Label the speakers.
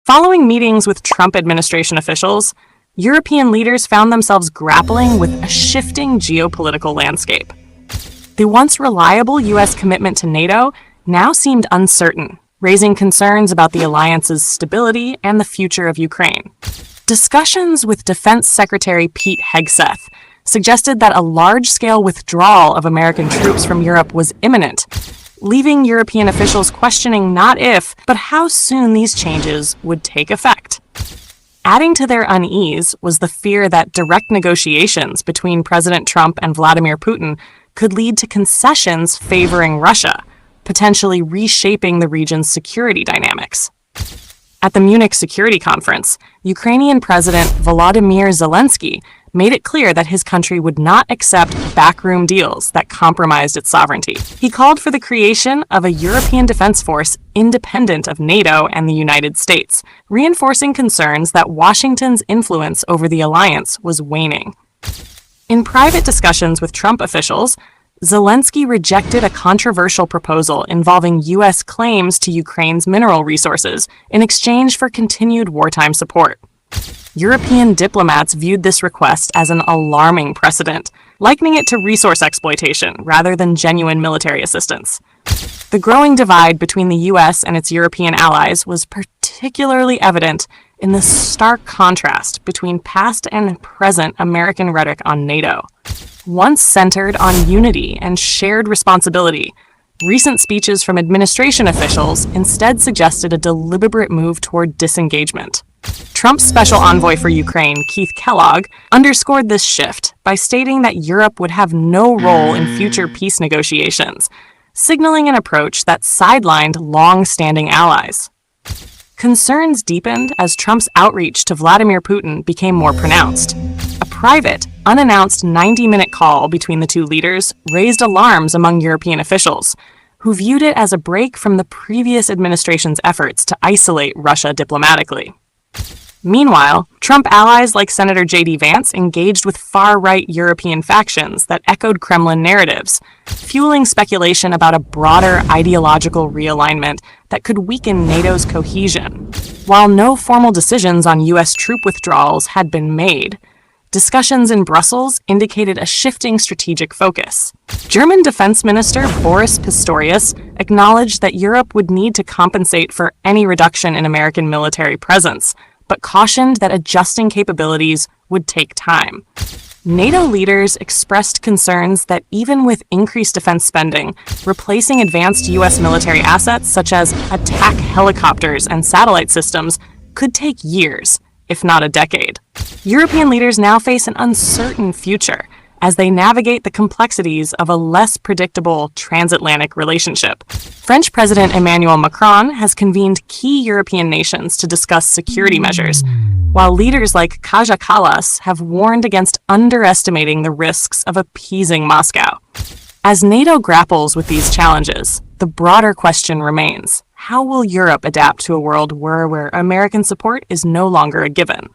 Speaker 1: Following meetings with Trump administration officials, European leaders found themselves grappling with a shifting geopolitical landscape. The once reliable U.S. commitment to NATO now seemed uncertain, raising concerns about the alliance's stability and the future of Ukraine. Discussions with Defense Secretary Pete Hegseth suggested that a large-scale withdrawal of American troops from Europe was imminent, leaving European officials questioning not if, but how soon these changes would take effect. Adding to their unease was the fear that direct negotiations between President Trump and Vladimir Putin could lead to concessions favoring Russia, potentially reshaping the region's security dynamics. At the Munich Security Conference, Ukrainian President Volodymyr Zelensky made it clear that his country would not accept backroom deals that compromised its sovereignty. He called for the creation of a European defense force independent of NATO and the United States, reinforcing concerns that Washington's influence over the alliance was waning. In private discussions with Trump officials, Zelensky rejected a controversial proposal involving U.S. claims to Ukraine's mineral resources in exchange for continued wartime support. European diplomats viewed this request as an alarming precedent, likening it to resource exploitation rather than genuine military assistance. The growing divide between the U.S. and its European allies was particularly evident in the stark contrast between past and present American rhetoric on NATO. Once centered on unity and shared responsibility, recent speeches from administration officials instead suggested a deliberate move toward disengagement. Trump's special envoy for Ukraine, Keith Kellogg, underscored this shift by stating that Europe would have no role in future peace negotiations, signaling an approach that sidelined long-standing allies. Concerns deepened as Trump's outreach to Vladimir Putin became more pronounced. A private, unannounced 90-minute call between the two leaders raised alarms among European officials, who viewed it as a break from the previous administration's efforts to isolate Russia diplomatically. Meanwhile, Trump allies like Senator J.D. Vance engaged with far-right European factions that echoed Kremlin narratives, fueling speculation about a broader ideological realignment that could weaken NATO's cohesion. While no formal decisions on U.S. troop withdrawals had been made, discussions in Brussels indicated a shifting strategic focus. German Defense Minister Boris Pistorius acknowledged that Europe would need to compensate for any reduction in American military presence, but cautioned that adjusting capabilities would take time. NATO leaders expressed concerns that even with increased defense spending, replacing advanced U.S. military assets such as attack helicopters and satellite systems could take years, if not a decade. European leaders now face an uncertain future as they navigate the complexities of a less predictable transatlantic relationship. French President Emmanuel Macron has convened key European nations to discuss security measures, while leaders like Kaja Kallas have warned against underestimating the risks of appeasing Moscow. As NATO grapples with these challenges, the broader question remains: how will Europe adapt to a world where American support is no longer a given?